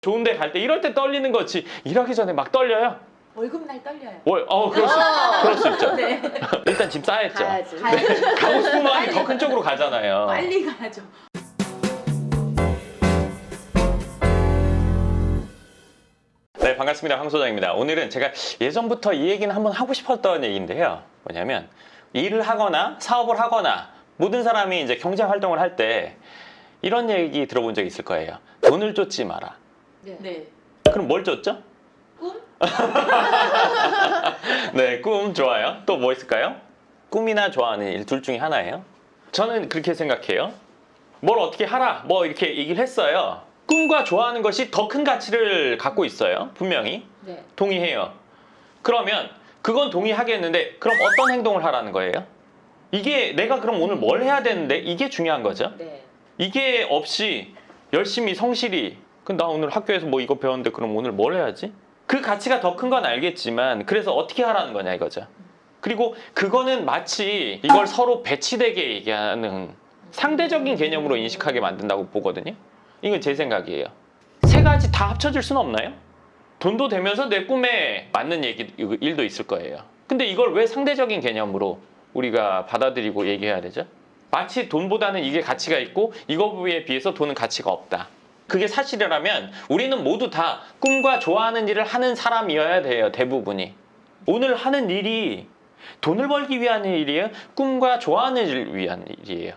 좋은데 갈 때 이럴 때 떨리는 거지 일하기 전에 막 떨려요? 월급날 떨려요. 그럴 수 있죠. 네. 일단 짐 싸야죠. 가야지. 가고 싶은 마음이 더 큰 쪽으로 가잖아요. 빨리 가야죠. 네, 반갑습니다. 황 소장입니다. 오늘은 제가 예전부터 이 얘기는 한번 하고 싶었던 얘기인데요. 뭐냐면 일을 하거나 사업을 하거나 모든 사람이 이제 경제 활동을 할 때 이런 얘기 들어본 적 있을 거예요. 돈을 쫓지 마라. 네. 그럼 뭘 쫓죠? 꿈? 네, 꿈 좋아요. 또 뭐 있을까요? 꿈이나 좋아하는 일 둘 중에 하나예요. 저는 그렇게 생각해요. 뭘 어떻게 하라 뭐 이렇게 얘기를 했어요. 꿈과 좋아하는 것이 더 큰 가치를 갖고 있어요. 분명히 네. 동의해요. 그러면 그건 동의하겠는데 그럼 어떤 행동을 하라는 거예요? 이게 내가 그럼 오늘 뭘 해야 되는데 이게 중요한 거죠. 네. 이게 없이 열심히 성실히 나 오늘 학교에서 뭐 이거 배웠는데 그럼 오늘 뭘 해야지? 그 가치가 더 큰 건 알겠지만 그래서 어떻게 하라는 거냐 이거죠. 그리고 그거는 마치 이걸 서로 배치되게 얘기하는 상대적인 개념으로 인식하게 만든다고 보거든요. 이건 제 생각이에요. 세 가지 다 합쳐질 수는 없나요? 돈도 되면서 내 꿈에 맞는 일도 있을 거예요. 근데 이걸 왜 상대적인 개념으로 우리가 받아들이고 얘기해야 되죠? 마치 돈보다는 이게 가치가 있고 이거에 비해서 돈은 가치가 없다. 그게 사실이라면 우리는 모두 다 꿈과 좋아하는 일을 하는 사람이어야 돼요. 대부분이. 오늘 하는 일이 돈을 벌기 위한 일이에요? 꿈과 좋아하는 일을 위한 일이에요?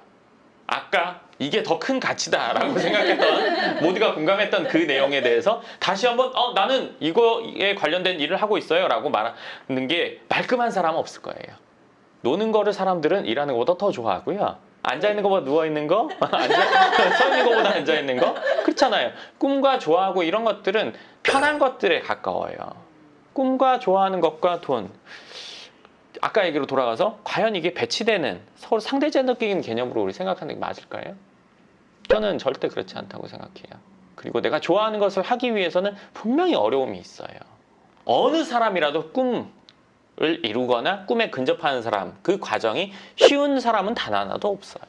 아까 이게 더 큰 가치다라고 생각했던 모두가 공감했던 그 내용에 대해서 다시 한번 나는 이거에 관련된 일을 하고 있어요 라고 말하는 게 말끔한 사람은 없을 거예요. 노는 거를 사람들은 일하는 것보다 더 좋아하고요. 앉아있는 것보다 누워있는 거? 서있는 것보다 앉아있는 거? 그렇잖아요. 꿈과 좋아하고 이런 것들은 편한 것들에 가까워요. 꿈과 좋아하는 것과 돈. 아까 얘기로 돌아가서 과연 이게 배치되는 서로 상대적인 개념으로 우리 생각하는 게 맞을까요? 저는 절대 그렇지 않다고 생각해요. 그리고 내가 좋아하는 것을 하기 위해서는 분명히 어려움이 있어요. 어느 사람이라도 꿈을 이루거나 꿈에 근접하는 사람, 그 과정이 쉬운 사람은 단 하나도 없어요.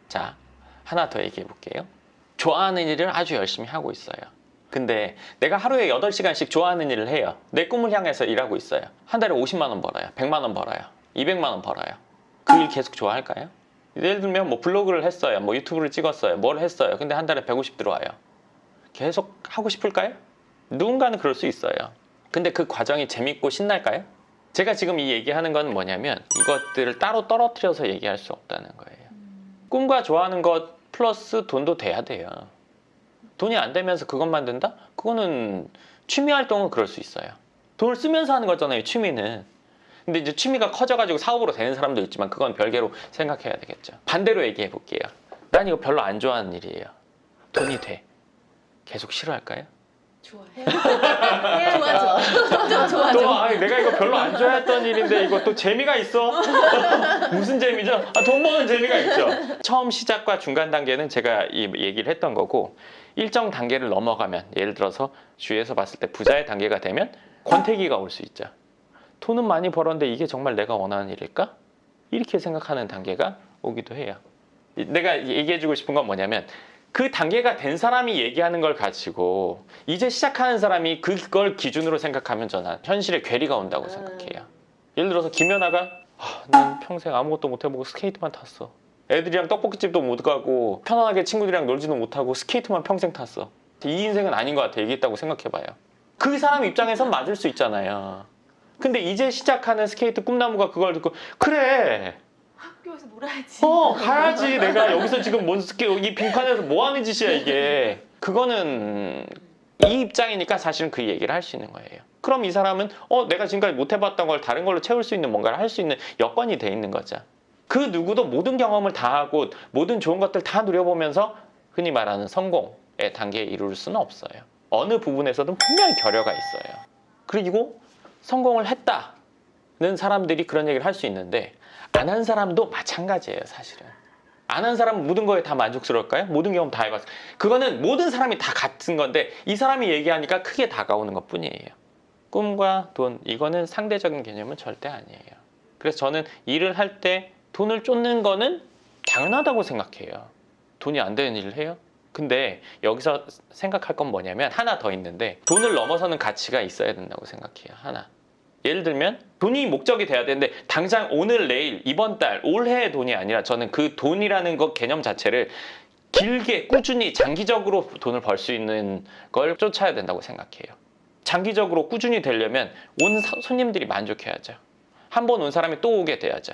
자, 하나 더 얘기해 볼게요. 좋아하는 일을 아주 열심히 하고 있어요. 근데 내가 하루에 8시간씩 좋아하는 일을 해요. 내 꿈을 향해서 일하고 있어요. 한 달에 50만 원 벌어요. 100만 원 벌어요. 200만 원 벌어요. 그 일 계속 좋아할까요? 예를 들면 뭐 블로그를 했어요. 뭐 유튜브를 찍었어요. 뭘 했어요. 근데 한 달에 150 들어와요. 계속 하고 싶을까요? 누군가는 그럴 수 있어요. 근데 그 과정이 재밌고 신날까요? 제가 지금 이 얘기하는 건 뭐냐면 이것들을 따로 떨어뜨려서 얘기할 수 없다는 거예요. 꿈과 좋아하는 것 플러스 돈도 돼야 돼요. 돈이 안 되면서 그것만 든다? 그거는 취미 활동은 그럴 수 있어요. 돈을 쓰면서 하는 거잖아요, 취미는. 근데 이제 취미가 커져가지고 사업으로 되는 사람도 있지만 그건 별개로 생각해야 되겠죠. 반대로 얘기해 볼게요. 난 이거 별로 안 좋아하는 일이에요. 돈이 돼. 계속 싫어할까요? 좋아해요. 좋아하죠. 점점 좋아하죠. 내가 이거 별로 안 좋아했던 일인데 이거 또 재미가 있어. 무슨 재미죠? 돈 버는 재미가 있죠. 처음 시작과 중간 단계는 제가 이 얘기를 했던 거고 일정 단계를 넘어가면 예를 들어서 주위에서 봤을 때 부자의 단계가 되면 권태기가 올 수 있죠. 돈은 많이 벌었는데 이게 정말 내가 원하는 일일까? 이렇게 생각하는 단계가 오기도 해요. 내가 얘기해주고 싶은 건 뭐냐면 그 단계가 된 사람이 얘기하는 걸 가지고 이제 시작하는 사람이 그걸 기준으로 생각하면 저는 현실에 괴리가 온다고 생각해요. 예를 들어서 김연아가 난 평생 아무것도 못 해보고 스케이트만 탔어. 애들이랑 떡볶이집도 못 가고 편안하게 친구들이랑 놀지도 못하고 스케이트만 평생 탔어. 이 인생은 아닌 것 같아. 얘기했다고 생각해봐요. 그 사람 입장에선 맞을 수 있잖아요. 근데 이제 시작하는 스케이트 꿈나무가 그걸 듣고 그래 학교에서 놀아야지. 가야지. 내가 여기서 지금 이 빙판에서 뭐 하는 짓이야 이게. 그거는 이 입장이니까 사실은 그 얘기를 할 수 있는 거예요. 그럼 이 사람은 내가 지금까지 못 해봤던 걸 다른 걸로 채울 수 있는 뭔가를 할 수 있는 여건이 돼 있는 거죠. 그 누구도 모든 경험을 다 하고 모든 좋은 것들 다 누려보면서 흔히 말하는 성공의 단계에 이룰 수는 없어요. 어느 부분에서든 분명히 결여가 있어요. 그리고 성공을 했다는 사람들이 그런 얘기를 할 수 있는데 안 한 사람도 마찬가지예요. 사실은 안 한 사람은 모든 거에 다 만족스러울까요? 모든 경험 다 해봤어요. 그거는 모든 사람이 다 같은 건데 이 사람이 얘기하니까 크게 다가오는 것 뿐이에요. 꿈과 돈, 이거는 상대적인 개념은 절대 아니에요. 그래서 저는 일을 할 때 돈을 쫓는 거는 당연하다고 생각해요. 돈이 안 되는 일을 해요? 근데 여기서 생각할 건 뭐냐면 하나 더 있는데 돈을 넘어서는 가치가 있어야 된다고 생각해요. 하나. 예를 들면 돈이 목적이 돼야 되는데 당장 오늘 내일 이번 달 올해의 돈이 아니라 저는 그 돈이라는 것 개념 자체를 길게 꾸준히 장기적으로 돈을 벌 수 있는 걸 쫓아야 된다고 생각해요. 장기적으로 꾸준히 되려면 온 손님들이 만족해야죠. 한 번 온 사람이 또 오게 돼야죠.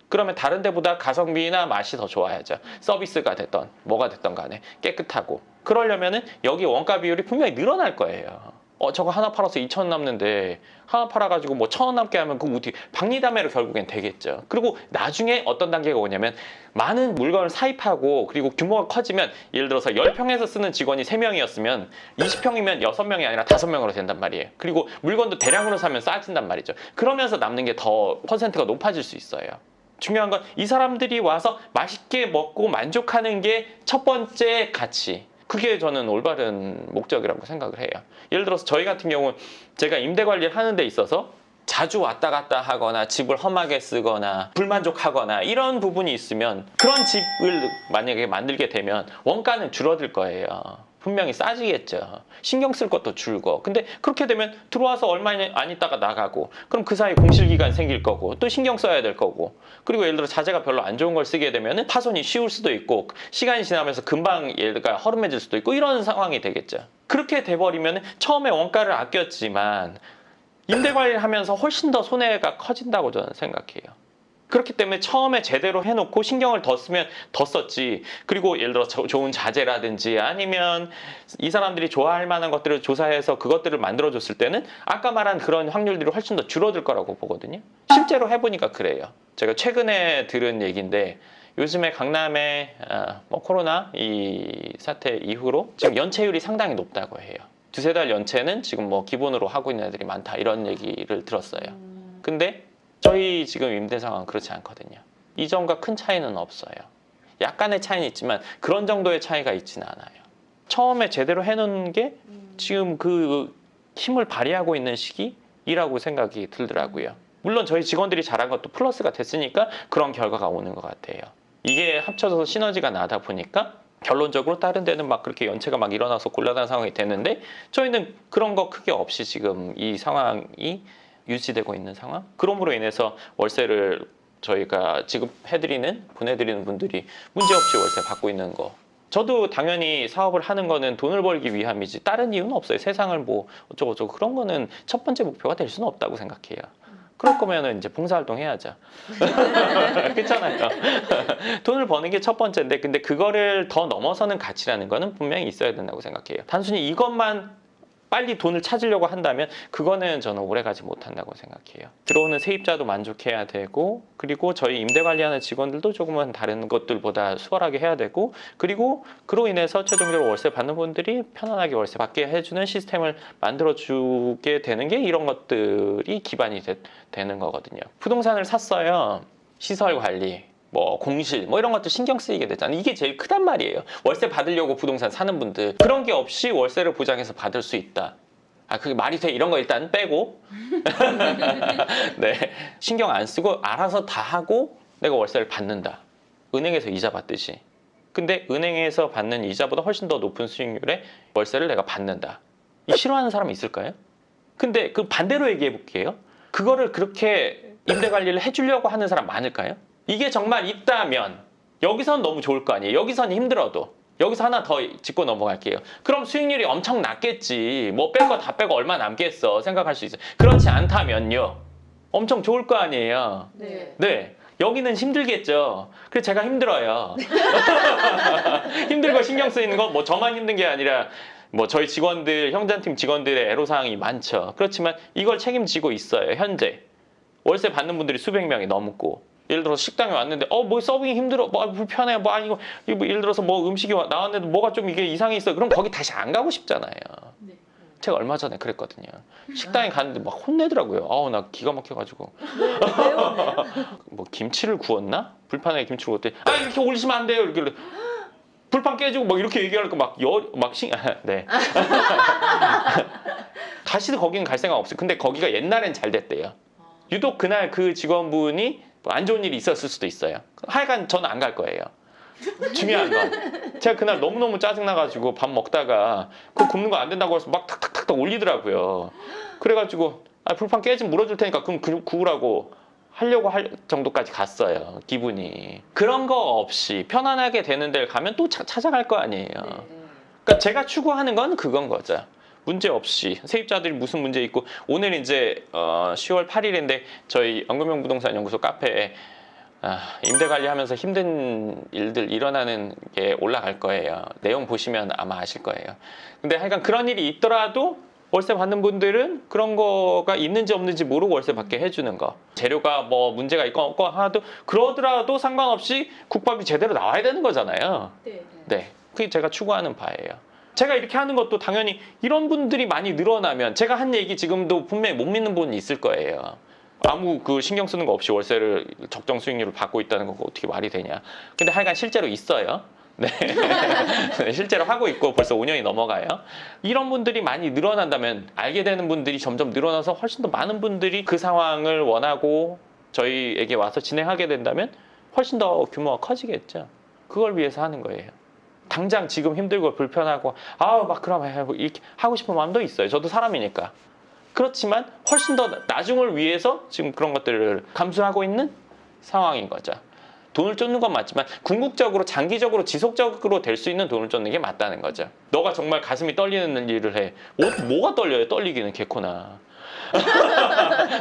그러면 다른 데보다 가성비나 맛이 더 좋아야죠. 서비스가 됐던 뭐가 됐던 간에 깨끗하고. 그러려면은 여기 원가 비율이 분명히 늘어날 거예요. 저거 하나 팔아서 2,000원 남는데 하나 팔아가지고 뭐 1,000원 남게 하면 그거 어떻게 박리담회로 결국엔 되겠죠. 그리고 나중에 어떤 단계가 오냐면 많은 물건을 사입하고 그리고 규모가 커지면 예를 들어서 10평에서 쓰는 직원이 3명이었으면 20평이면 6명이 아니라 5명으로 된단 말이에요. 그리고 물건도 대량으로 사면 싸진단 말이죠. 그러면서 남는 게 더 퍼센트가 높아질 수 있어요. 중요한 건 이 사람들이 와서 맛있게 먹고 만족하는 게 첫 번째 가치. 그게 저는 올바른 목적이라고 생각을 해요. 예를 들어서 저희 같은 경우는 제가 임대 관리를 하는 데 있어서 자주 왔다 갔다 하거나 집을 험하게 쓰거나 불만족하거나 이런 부분이 있으면 그런 집을 만약에 만들게 되면 원가는 줄어들 거예요. 분명히 싸지겠죠. 신경 쓸 것도 줄고. 근데 그렇게 되면 들어와서 얼마 안 있다가 나가고 그럼 그 사이에 공실기간 생길 거고 또 신경 써야 될 거고 그리고 예를 들어 자재가 별로 안 좋은 걸 쓰게 되면 파손이 쉬울 수도 있고 시간이 지나면서 금방 얘가 허름해질 수도 있고 이런 상황이 되겠죠. 그렇게 돼버리면 처음에 원가를 아꼈지만 임대 관리를 하면서 훨씬 더 손해가 커진다고 저는 생각해요. 그렇기 때문에 처음에 제대로 해놓고 신경을 더 쓰면 더 썼지. 그리고 예를 들어 좋은 자재라든지 아니면 이 사람들이 좋아할 만한 것들을 조사해서 그것들을 만들어줬을 때는 아까 말한 그런 확률들이 훨씬 더 줄어들 거라고 보거든요. 실제로 해보니까 그래요. 제가 최근에 들은 얘기인데 요즘에 강남에 코로나 이 사태 이후로 지금 연체율이 상당히 높다고 해요. 두세 달 연체는 지금 뭐 기본으로 하고 있는 애들이 많다 이런 얘기를 들었어요. 근데 저희 지금 임대 상황은 그렇지 않거든요. 이전과 큰 차이는 없어요. 약간의 차이는 있지만 그런 정도의 차이가 있지는 않아요. 처음에 제대로 해놓은 게 지금 그 힘을 발휘하고 있는 시기이라고 생각이 들더라고요. 물론 저희 직원들이 잘한 것도 플러스가 됐으니까 그런 결과가 오는 것 같아요. 이게 합쳐져서 시너지가 나다 보니까 결론적으로 다른 데는 막 그렇게 연체가 막 일어나서 곤란한 상황이 됐는데 저희는 그런 거 크게 없이 지금 이 상황이 유지되고 있는 상황. 그럼으로 인해서 월세를 저희가 보내드리는 분들이 문제없이 월세 받고 있는 거. 저도 당연히 사업을 하는 거는 돈을 벌기 위함이지 다른 이유는 없어요. 세상을 뭐 어쩌고저쩌고 그런 거는 첫 번째 목표가 될 수는 없다고 생각해요. 그럴 거면은 이제 봉사활동 해야죠. 그렇잖아요. 돈을 버는 게 첫 번째인데 근데 그거를 더 넘어서는 가치라는 거는 분명히 있어야 된다고 생각해요. 단순히 이것만 빨리 돈을 찾으려고 한다면 그거는 저는 오래가지 못한다고 생각해요. 들어오는 세입자도 만족해야 되고 그리고 저희 임대 관리하는 직원들도 조금은 다른 것들보다 수월하게 해야 되고 그리고 그로 인해서 최종적으로 월세 받는 분들이 편안하게 월세 받게 해주는 시스템을 만들어주게 되는 게 이런 것들이 기반이 되는 거거든요. 부동산을 샀어요. 시설 관리 뭐 공실 뭐 이런 것들 신경 쓰이게 되잖아요. 이게 제일 크단 말이에요. 월세 받으려고 부동산 사는 분들 그런 게 없이 월세를 보장해서 받을 수 있다. 그게 말이 돼? 이런 거 일단 빼고 네, 신경 안 쓰고 알아서 다 하고 내가 월세를 받는다. 은행에서 이자 받듯이. 근데 은행에서 받는 이자보다 훨씬 더 높은 수익률의 월세를 내가 받는다. 이 싫어하는 사람이 있을까요? 근데 그 반대로 얘기해 볼게요. 그거를 그렇게 임대 관리를 해주려고 하는 사람 많을까요? 이게 정말 있다면 여기선 너무 좋을 거 아니에요. 여기선 힘들어도 여기서 하나 더 짚고 넘어갈게요. 그럼 수익률이 엄청 낮겠지. 뭐 뺄 거 다 빼고 얼마 남겠어 생각할 수 있어요. 그렇지 않다면요. 엄청 좋을 거 아니에요. 네. 여기는 힘들겠죠. 그래서 제가 힘들어요. 힘들고 신경 쓰이는 거 뭐 저만 힘든 게 아니라 뭐 저희 직원들, 형제팀 직원들의 애로사항이 많죠. 그렇지만 이걸 책임지고 있어요. 현재. 월세 받는 분들이 수백 명이 넘고 예를 들어서 식당에 왔는데 뭐 서빙이 힘들어, 뭐 불편해, 뭐 이거 예를 들어서 뭐 음식이 나왔는데 뭐가 좀 이게 이상이 있어. 그럼 거기 다시 안 가고 싶잖아요. 네. 제가 얼마 전에 그랬거든요. 식당에 갔는데 막 혼내더라고요. 나 기가 막혀가지고. 뭐 김치를 구웠나? 불판에 김치를 구웠대. 이렇게 올리시면 안 돼요. 이렇게 불판 깨지고 막 이렇게 얘기하니까 네. 다시도 거기는 갈 생각 없어요. 근데 거기가 옛날엔 잘 됐대요. 유독 그날 그 직원분이 안 좋은 일이 있었을 수도 있어요. 하여간 저는 안 갈 거예요. 중요한 건 제가 그날 너무너무 짜증나가지고 밥 먹다가 그거 굽는 거 안 된다고 해서 막 탁탁탁탁 올리더라고요. 그래가지고 불판 깨지면 물어줄 테니까 그럼 구우라고 하려고 할 정도까지 갔어요. 기분이. 그런 거 없이 편안하게 되는 데를 가면 또 찾아갈 거 아니에요. 그러니까 제가 추구하는 건 그건 거죠. 문제 없이 세입자들이 무슨 문제 있고 오늘 이제 10월 8일인데 저희 연금형 부동산 연구소 카페에 임대 관리하면서 힘든 일들 일어나는 게 올라갈 거예요. 내용 보시면 아마 아실 거예요. 근데 하여간 그런 일이 있더라도 월세 받는 분들은 그런 거가 있는지 없는지 모르고 월세 받게 해주는 거. 재료가 뭐 문제가 있고 하나도 그러더라도 상관없이 국밥이 제대로 나와야 되는 거잖아요. 네, 그게 제가 추구하는 바예요. 제가 이렇게 하는 것도 당연히 이런 분들이 많이 늘어나면 제가 한 얘기 지금도 분명히 못 믿는 분이 있을 거예요. 아무 그 신경 쓰는 거 없이 월세를 적정 수익률을 받고 있다는 거 어떻게 말이 되냐. 근데 하여간 실제로 있어요. 네. 실제로 하고 있고 벌써 5년이 넘어가요. 이런 분들이 많이 늘어난다면 알게 되는 분들이 점점 늘어나서 훨씬 더 많은 분들이 그 상황을 원하고 저희에게 와서 진행하게 된다면 훨씬 더 규모가 커지겠죠. 그걸 위해서 하는 거예요. 당장 지금 힘들고 불편하고 막 그럼 이렇게 하고 싶은 마음도 있어요. 저도 사람이니까. 그렇지만 훨씬 더 나중을 위해서 지금 그런 것들을 감수하고 있는 상황인 거죠. 돈을 쫓는 건 맞지만 궁극적으로 장기적으로 지속적으로 될 수 있는 돈을 쫓는 게 맞다는 거죠. 너가 정말 가슴이 떨리는 일을 해. 뭐가 떨려요? 떨리기는 개코나.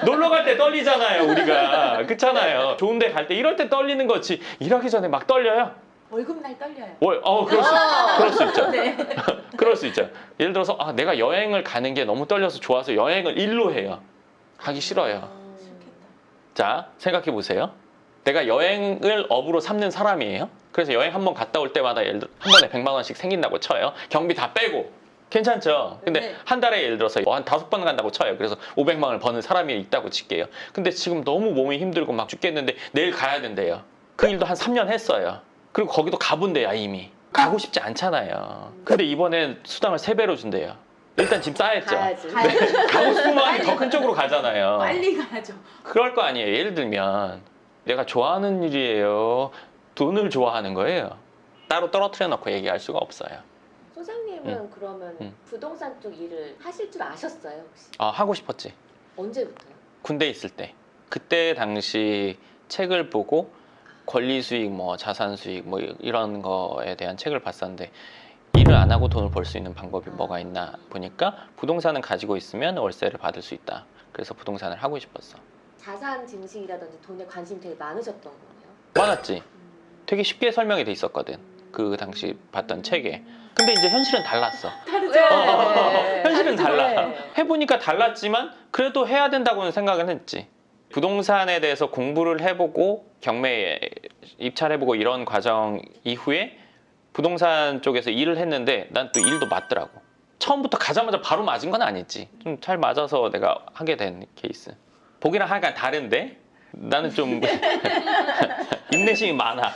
놀러 갈 때 떨리잖아요, 우리가. 그렇잖아요. 좋은 데 갈 때 이럴 때 떨리는 거지. 일하기 전에 막 떨려요? 월급날 떨려요. 그럴 수 있죠. 네. 그럴 수 있죠. 예를 들어서 내가 여행을 가는 게 너무 떨려서 좋아서 여행을 일로 해요. 가기 싫어요. 싫겠다. 자, 생각해 보세요. 내가 여행을 업으로 삼는 사람이에요. 그래서 여행 한번 갔다 올 때마다 예를 들어 한 번에 100만 원씩 생긴다고 쳐요. 경비 다 빼고. 괜찮죠? 근데 네. 한 달에 예를 들어서 한 5번 간다고 쳐요. 그래서 500만 원을 버는 사람이 있다고 칠게요. 근데 지금 너무 몸이 힘들고 막 죽겠는데 내일 가야 된대요. 그 일도 한 3년 했어요. 그리고 거기도 가본대요, 이미. 가고 싶지 않잖아요. 근데 이번엔 수당을 3배로 준대요. 일단 짐 싸야죠. 가야지. 가고 싶은 마음이 더 큰 쪽으로 가잖아요. 빨리 가야죠. 그럴 거 아니에요. 예를 들면 내가 좋아하는 일이에요. 돈을 좋아하는 거예요. 따로 떨어뜨려 놓고 얘기할 수가 없어요. 소장님은 그러면 부동산 쪽 일을 하실 줄 아셨어요 혹시? 하고 싶었지. 언제부터요? 군대 있을 때. 그때 당시 책을 보고 권리 수익, 뭐 자산 수익, 뭐 이런 거에 대한 책을 봤었는데 일을 안 하고 돈을 벌 수 있는 방법이 뭐가 있나 보니까 부동산은 가지고 있으면 월세를 받을 수 있다. 그래서 부동산을 하고 싶었어. 자산 증식이라든지 돈에 관심이 되게 많으셨던 거예요? 많았지. 되게 쉽게 설명이 돼 있었거든. 그 당시 봤던 책에. 근데 이제 현실은 달랐어. 다르죠. 현실은 달라. 네. 해보니까 달랐지만 그래도 해야 된다고는 생각은 했지. 부동산에 대해서 공부를 해보고 경매에 입찰해보고 이런 과정 이후에 부동산 쪽에서 일을 했는데 난 또 일도 맞더라고. 처음부터 가자마자 바로 맞은 건 아니지. 좀 잘 맞아서 내가 하게 된 케이스. 보기랑 하니까 다른데 나는 좀 인내심이 많아.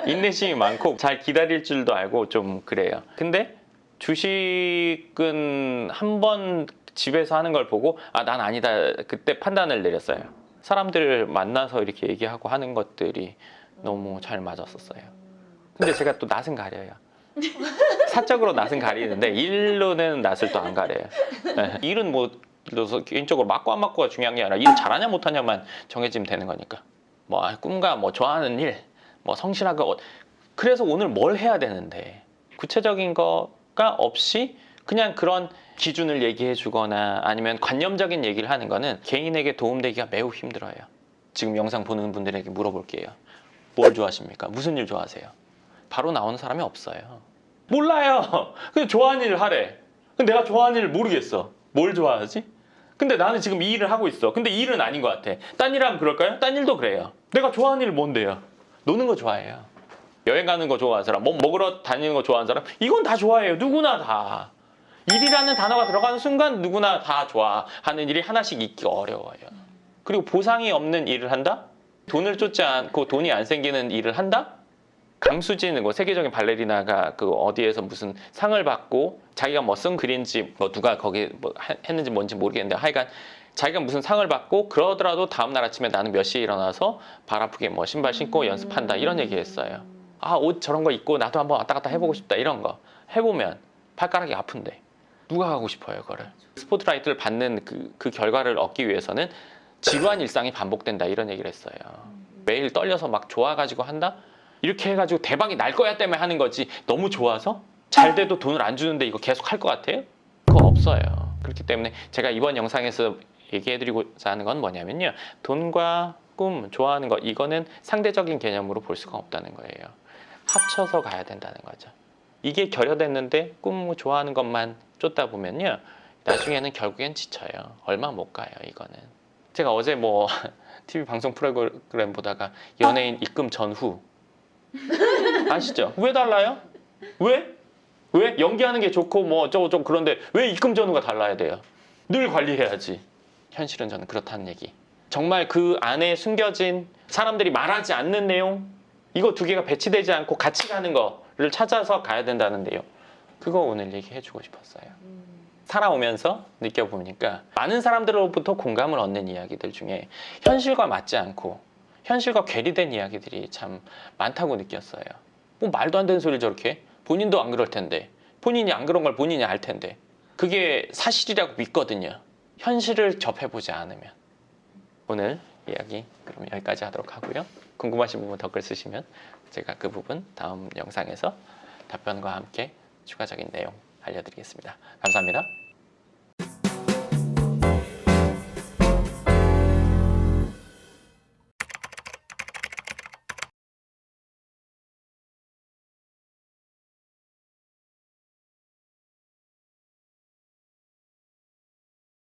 인내심이 많고 잘 기다릴 줄도 알고 좀 그래요. 근데 주식은 한번 집에서 하는 걸 보고 난 아니다. 그때 판단을 내렸어요. 사람들을 만나서 이렇게 얘기하고 하는 것들이 너무 잘 맞았었어요. 근데 제가 또 낯은 가려요. 사적으로 낯은 가리는데 일로는 낯을 또 안 가려요. 네. 일은 뭐 그래서 개인적으로 맞고 안 맞고가 중요한 게 아니라 일 잘하냐 못하냐만 정해지면 되는 거니까. 뭐 꿈과 뭐 좋아하는 일, 뭐 성실하고 그래서 오늘 뭘 해야 되는데 구체적인 거가 없이 그냥 그런 기준을 얘기해 주거나 아니면 관념적인 얘기를 하는 거는 개인에게 도움되기가 매우 힘들어요. 지금 영상 보는 분들에게 물어볼게요. 뭘 좋아하십니까? 무슨 일 좋아하세요? 바로 나오는 사람이 없어요. 몰라요. 근데 좋아하는 일을 하래. 근데 내가 좋아하는 일을 모르겠어. 뭘 좋아하지? 근데 나는 지금 이 일을 하고 있어. 근데 이 일은 아닌 것 같아. 딴 일 하면 그럴까요? 딴 일도 그래요. 내가 좋아하는 일 뭔데요? 노는 거 좋아해요. 여행 가는 거 좋아하는 사람, 뭐 먹으러 다니는 거 좋아하는 사람, 이건 다 좋아해요. 누구나 다. 일이라는 단어가 들어가는 순간 누구나 다 좋아하는 일이 하나씩 있기 어려워요. 그리고 보상이 없는 일을 한다? 돈을 쫓지 않고 돈이 안 생기는 일을 한다? 강수진, 뭐 세계적인 발레리나가 그 어디에서 무슨 상을 받고 자기가 뭐 쓴 글인지 뭐 누가 거기 뭐 했는지 뭔지 모르겠는데 하여간 자기가 무슨 상을 받고 그러더라도 다음날 아침에 나는 몇 시에 일어나서 발 아프게 뭐 신발 신고 연습한다 이런 얘기 했어요. 아, 옷 저런 거 입고 나도 한번 왔다 갔다 해보고 싶다 이런 거 해보면 발가락이 아픈데 누가 하고 싶어요 그거를. 스포트라이트를 받는 그 결과를 얻기 위해서는 지루한 일상이 반복된다 이런 얘기를 했어요. 매일 떨려서 막 좋아가지고 한다? 이렇게 해가지고 대박이 날 거야 때문에 하는 거지 너무 좋아서 잘 돼도 돈을 안 주는데 이거 계속 할 것 같아요? 그거 없어요. 그렇기 때문에 제가 이번 영상에서 얘기해드리고자 하는 건 뭐냐면요, 돈과 꿈, 좋아하는 것, 이거는 상대적인 개념으로 볼 수가 없다는 거예요. 합쳐서 가야 된다는 거죠. 이게 결여됐는데 꿈, 좋아하는 것만 쫓다 보면요, 나중에는 결국엔 지쳐요. 얼마 못 가요 이거는. 제가 어제 뭐 TV 방송 프로그램 보다가 연예인 입금 전후 아시죠? 왜 달라요? 왜? 왜? 연기하는 게 좋고 뭐 어쩌고 저쩌고 그런데 왜 입금 전후가 달라야 돼요? 늘 관리해야지. 현실은 저는 그렇다는 얘기. 정말 그 안에 숨겨진 사람들이 말하지 않는 내용, 이거 두 개가 배치되지 않고 같이 가는 거를 찾아서 가야 된다는 내용, 그거 오늘 얘기해주고 싶었어요. 살아오면서 느껴보니까 많은 사람들로부터 공감을 얻는 이야기들 중에 현실과 맞지 않고 현실과 괴리된 이야기들이 참 많다고 느꼈어요. 뭐 말도 안 되는 소리를 저렇게 해? 본인도 안 그럴 텐데, 본인이 안 그런 걸 본인이 알 텐데, 그게 사실이라고 믿거든요. 현실을 접해보지 않으면. 오늘 이야기 그럼 여기까지 하도록 하고요. 궁금하신 부분 댓글 쓰시면 제가 그 부분 다음 영상에서 답변과 함께 추가적인 내용 알려드리겠습니다. 감사합니다.